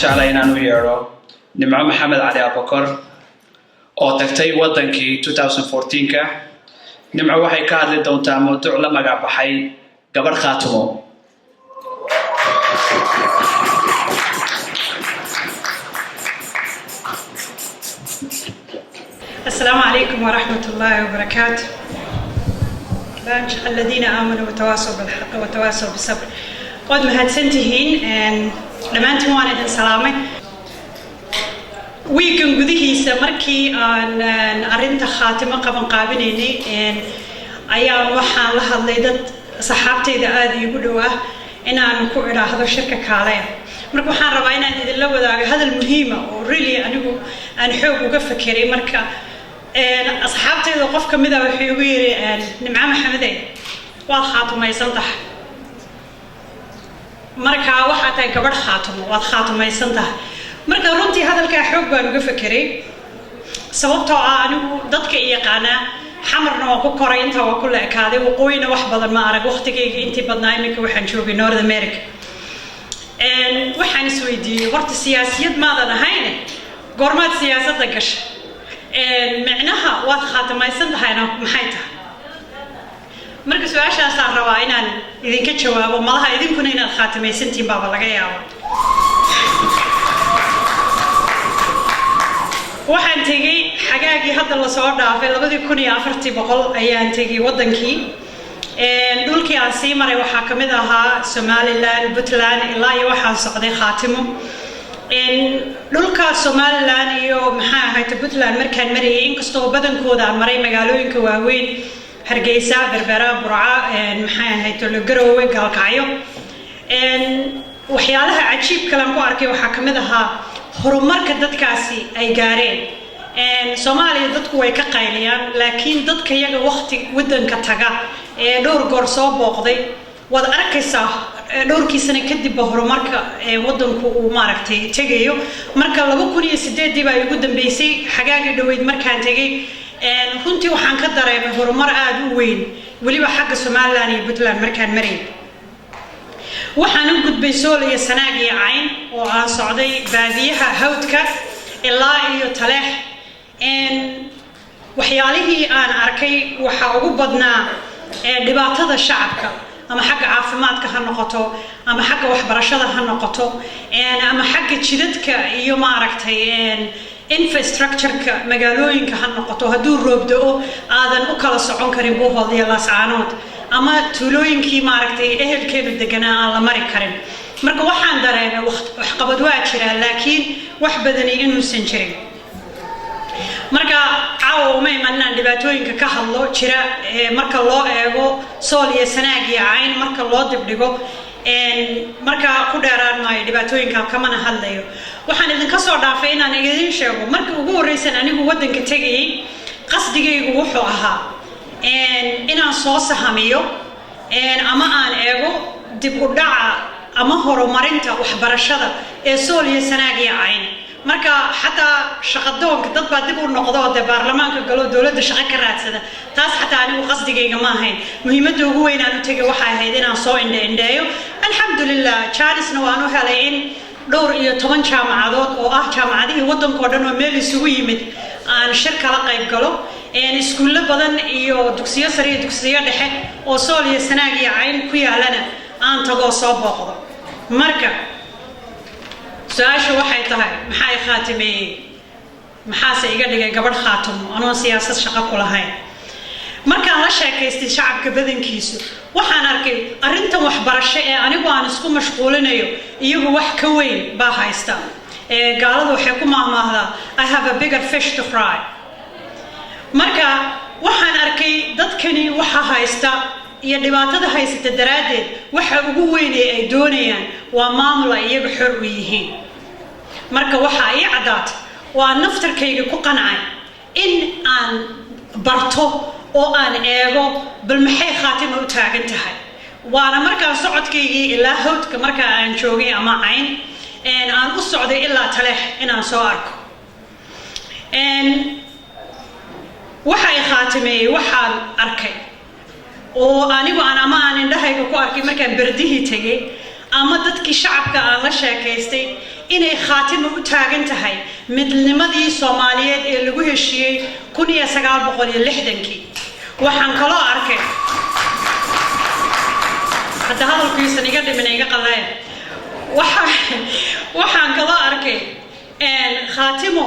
jeclay inaan u yeero Nimco Maxamed Cali Abukar oo tagtay wadankii 2014ka. Nimco waxay ka hadli doontaa mowduuc la magac baxay gabadh khaatumo. السلام عليكم ورحمة الله وبركاته. الذين آمنوا وتواصوا بالحق وتواصوا بالصبر. قد مهدسنتهين لما أنتم وانا سلامة. ويكن قديه سمركي أن أرنت خاتمة قبل قابليني أيام وحان لها الليدة صحابتي إذا آذي يقولوا إن أنا نكون إلى هذا الشركة كالية. مركو حان ربعنا إذا لو هذا المهمة وريلي أنا حب وقفكري مركا أصحابتي إذا قف كمذا وحيويري نمعة محمدين والخاتم يسنطح مركا وحتى كبر خاتم والخاتم يسنطح مركا رنتي هذا الكحب وقفكري سببته أنا ضدك إيقانا حمرنا وكوكوري أنت وكل أكاذي وقوينا وحبض المعرق وقتك أنت بدنايمك وحنشوفي نورث أمريكا waxaan isweydiiyay horta siyaasiyad maadana hayne goormaad siyaasadda gashay macnaha waad khaatamaysan tahayna maxay tahay marka su'aashaas aan rabaa inaan idinka jawaabo malaha idinkuna inaad khaatamaysantiin baaba laga yaabo waxaan tegay xagaagii hadda la soo dhaafay 2400 ayaan tegay wadankii dhulkii aan sii maray waxaa ka mid ahaa Somaliland, Puntland ilaa iyo waxaan socday khaatimo dhulka Somaliland iyo maxaa ahayd Puntland markaan marayay inkastoo badankooda aan maray magaalooyinka waaweyn Hargeysa, Berbera, Burco maxaa ahayd Garowe, Gaalkacyo waxyaalaha cajiibka aan ku arkay waxaa ka mid ahaa horumarka dadkaasi ay gaareen Soomaaliya dadku way ka qayliyaan laakiin dadka iyaga waqti wadanka taga dhowr goor soo booqday wad arkaysaa dhowrkiisana kadib horumarka wadanku uu maaragtay tagayo marka 2008 baa ugu dambeysay xagaaga dhaweyd markaan tagay runtii waxaan ka dareemay horumar aad u weyn waliba xagga Somaliland iyo Puntland markaan maray waxaan u gudbay Sool iyo Sanaag iyo Cayn oo aan socday baadiyaha hawdka ilaa iyo Taleex waxyaalihii aan arkay waxa ugu badnaa dhibaatada shacabka ama xagga caafimaadka ha noqoto ama xagga waxbarashada ha noqoto ama xagga jidadka iyo maaragtay infrastructure-ka magaalooyinka ha noqoto hadduu roob da'o aadan u kala socon karin Buuhood iyo Laascaanood ama tuulooyinkii maaragtay ehelkeedu deganaa aan la mari karin marka waxaan dareemay waxqabad waa jira laakiin wax badani inuusan jirin marka caawa uma imanaan dhibaatooyinka ka hadlo jira marka loo eego Sool iyo Sanaag iyo Cayn marka loo dibdhigo marka ku dheeraan maayo dhibaatooyinka kamana hadlayo waxaan idinka soo dhaafay inaan idin sheego marka ugu horeysan anigu wadanka tagay qasdigaygu wuxuu ahaa inaan soo sahamiyo ama aan eego dib u dhaca ama horumarinta waxbarashada ee Sool iyo Sanaag iyo Cayn marka xataa shaqadoonka dad baa dib u noqdo oo baarlamaanka galo dawladda shaqo ka raadsada taas xataa anigu qasdigayga ma ahayn muhiimadda ugu weyn aan u tagay waxa ahayd inaan soo indheeyo alxamdulillah jaanisna waan u helay in dhowr iyo 10 jaamacadood oo ah jaamacadihii wadanka oo dhan oo meel isugu yimid aan shir kala qayb galo iskuulo badan iyo dugsiyo sare iyo dugsiyo dhexe oo Sool iyo Sanaag iyo Cayn ku yaalana aan tago soo booqdo marka su'aashu waxay tahay maxay khaatimay maxaase iga dhigay gabadh khaatimo anoo siyaasad shaqo ku lahayn markaan la sheekaystay shacabka badankiisu waxaan arkay arrintan waxbarasho ee anigu aan isku mashquulinayo iyagu wax ka weyn baa haysta gaaladu waxay ku maahmaahdaa I have a bigger fish to fry marka waxaan arkay dadkani waxa haysta iyo dhibaatada haysata daraadeed waxa ugu weyn ee ay doonayaan waa maamul ay iyaga xor u yihiin marka waxa ay cadaat waa naftarkayga ku qancay in aan barto oo aan eego bal maxay khaatimo u taagan tahay waana markaan socodkaygii ilaa hawdka marka aan joogay ama Cayn aan u socday ilaa Taleex inaan soo arko waxa ay khaatimay waxaan arkay oo anigu ama aan indhahayga ku arkay markaan bardihii tagay ama dadkii shacabka aan la sheekaystay inay khaatimo u taagan tahay midnimadii Soomaaliyeed ee lagu heshiiyay 1960kii waxaan kaloo arkay hadda hadalkiisa niga dhiman iga qaleen waxaan kaloo arkay khaatimo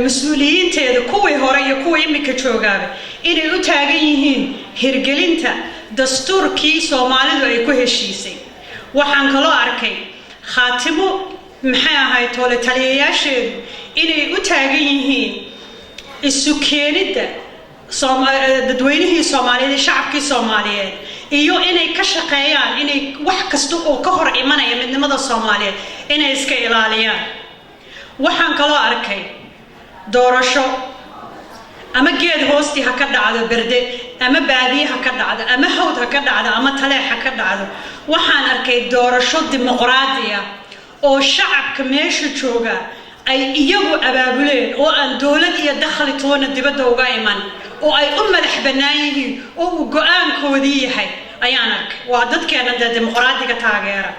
mas'uuliyiinteeda kuwii hore iyo kuwii imika joogaaba inay u taagan yihiin hirgelinta dastuurkii Soomaalidu ay ku heshiisay waxaan kaloo arkay khaatimo maxay ahayd tole taliyayaasheedu inay u taagan yihiin isu keenidda dadweynihii Soomaaliyeed shacabkii Soomaaliyeed iyo inay ka shaqeeyaan inay wax kasta oo ka hor imanaya midnimada Soomaaliyeed inay iska ilaaliyaan waxaan kaloo arkay doorasho ama geed hoosti ha ka dhacdo berde ama baadiye ha ka dhacdo ama hawd ha ka dhacdo ama taleex ha ka dhacdo waxaan arkay doorasho dimuqraadi ah oo shacabka meesha jooga ay iyagu abaabuleen oo aan dawlad iyo dakhli toona dibadda uga iman oo ay u madax bannaan yihiin oo uu go'aankoodii yahay ayaan arkay waa dadkeena dimuqraadiga taageera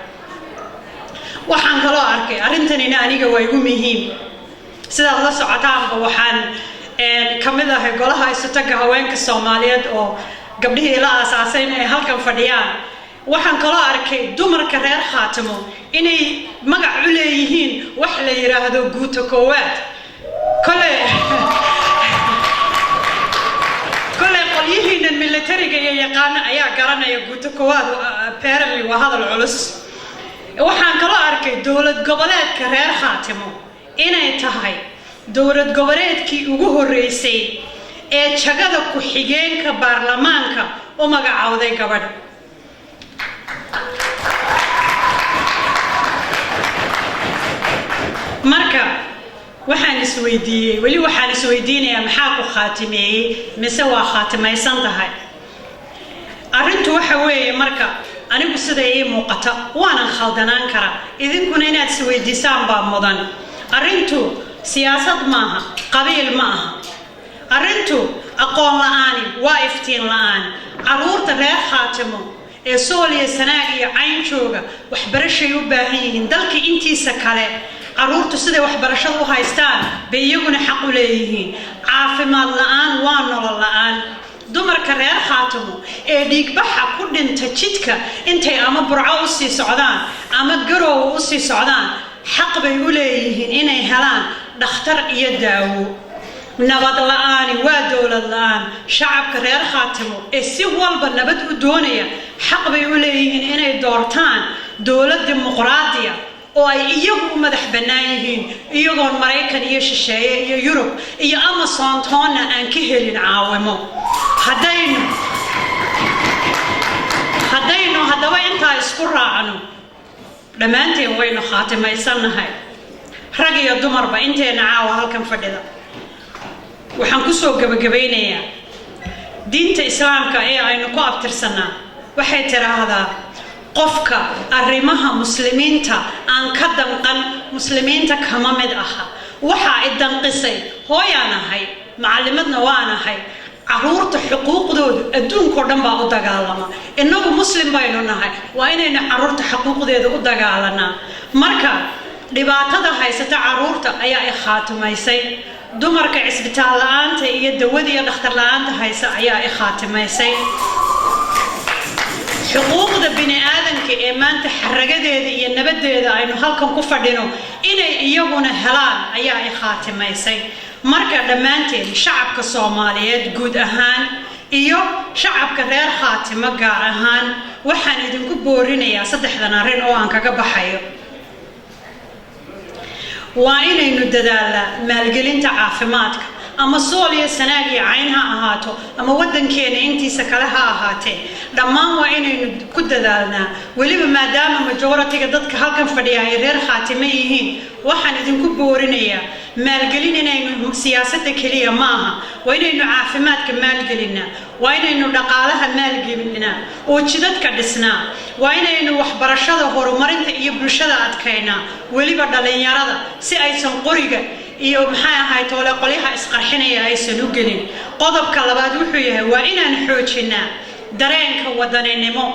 waxaan kaloo arkay arrintanina aniga waa igu muhiim sidaad la socotaanba waxaan kamid ahay golaha isutaga haweenka Soomaaliyeed oo gabdhihii la aasaasay inay halkan fadhiyaan waxaan kaloo arkay dumarka reer Khaatimo inay magac u leeyihiin wax la yiraahdo guuto koowaad kale qolyihiin militariga iyo yaqaan ayaa garanaya guuto koowaad apparently waa hadal culus waxaan kaloo arkay dawlad goboleedka reer Khaatimo inay tahay dawlad goboleedkii ugu horeysay ee jagada ku xigeenka baarlamaanka oo magacawday gabadh marka waxaan isweydiinayaa maxaa ku khaatimeeyay mise waa khaatimaysan tahay arrintu waxa weeye marka anigu sida ay muuqata waanan khaldanaan karaa idinkuna inaad isweydiisaan baa mudan arrintu siyaasad maaha qabiil maaha arrintu aqoon la'aani waa iftiin la'aan caruurta reer Khaatimo ee Soomaaliya Sanaag iyo Cayn jooga waxbarashay u baahan yihiin dalka intiisa kale caruurtu sida waxbarashada u haystaan bay iyaguna xaq u leeyihiin caafimaad la'aan waa nolol la'aan dumarka reer Khaatimo ee dhiigbaxa ku dhinta jidka intay ama burco u sii socdaan ama garow u sii socdaan xaq bay u leeyihiin inay helaan dhakhtar iyo daawo nabad la'aani waa dawlad la'aan shacabka reer Khaatimo ee si walba nabad u doonaya xaq bay u leeyihiin inay doortaan dawlad dimuqraadi ah oo ay iyagu u madax bannaan yihiin iyagoon Mareykan iyo shisheeye iyo Yurub iyo Amazon toona aan ka helin caawimo haddaynu haddaba intaa isku raacno dhammaanteen waynu khaatimaysanahay rag iyo dumarba inteena caawa halkan fadhida waxaan ku soo gabagabeynayaa diinta islaamka ee aynu ku abtirsanaa waxay tiraahdaa qofka arrimaha muslimiinta aan ka danqan muslimiinta kama mid aha waxa ay danqisay hooyaan ahay macallimadna waan ahay caruurta xuquuqdoodu adduunka dhan baa u dagaalama inagu muslim baynu nahay waa inaynu caruurta xuquuqdeeda u dagaalanaa marka dhibaatada haysata caruurta ayaa ay khaatimaysay dumarka cisbitaal la'aanta iyo dawada iyo dhakhtar la'aanta haysa ayaa ay khaatimaysay xuquuqda bini'aadanka ee maanta xaragadeeda iyo nabadeeda aynu halkan ku fadhino inay iyaguna helaan ayaa ay khaatimaysay marka dhammaanteen shacabka Soomaaliyeed guud ahaan iyo shacabka reer Khaatimo gaar ahaan waxaan idinku boorinayaa saddexdan arrin oo aan kaga baxayo waa inaynu dadaalnaa maalgelinta caafimaadka ama Soomaaliya Sanaag iyo Cayn ha ahaato ama wadankeena intiisa kale ha ahaatee dhammaan waa inaynu ku dadaalnaa weliba maadaama majority-ga dadka halkan fadhiya ay reer Khaatimo yihiin waxaan idinku boorinayaa maalgelin inaynu siyaasadda kaliya maaha waa inaynu caafimaadka maalgelinaa waa inaynu dhaqaalaha maalgelinaa oo jidadka dhisnaa waa inaynu waxbarashada horumarinta iyo bulshada adkaynaa weliba dhalinyarada si aysan qoriga iyo maxay ahayd toole qolyaha isqarxinaya aysan u gelin qodobka labaad wuxuu yahay waa inaan xoojinaa dareenka wadaninimo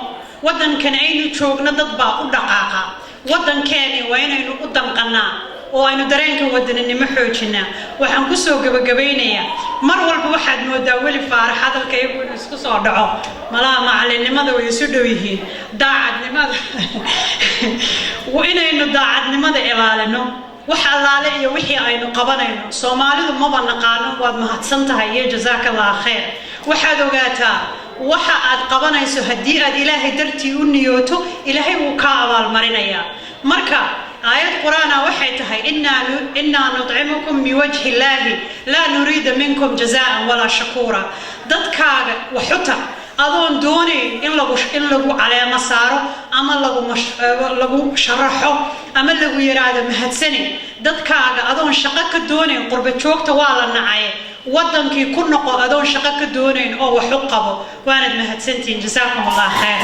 wadankan aynu joogno dad baa u dhaqaaqa ودن كاني وين إنه قدام قناة وأنا درينك ودن إني محوجنا وحنقصه جبينيا مر واحد مداول فارح هذا الكيبون يسقط دعاء ملا ما على لماذا ويسدويه داعد لماذا وإن إنه داعد لماذا إعلانه وحلالي وحي أينو قبنين سومالي ما بنقانو واد مهتسنتها هي جزاك الله خير وحدوغاتا وحا قبنين سو هدي إلهي درتي ونيوتو إلهي وكاوال مرينيا مركا آيات قرآن وحيتها إنا نطعمكم بوجه الله لا نريد منكم جزاء ولا شكورا ددكاغ وحتا أظن دوني إن لغو على مساره أما لغو شرحه أما لغو يراد مهتسني ددكاغ أظن شقك دوني قربة شوك توالا نعاية ودنكي كنقو أظن شقك دوني أو حقبه وانا مهتسنتين جزاكم الله خير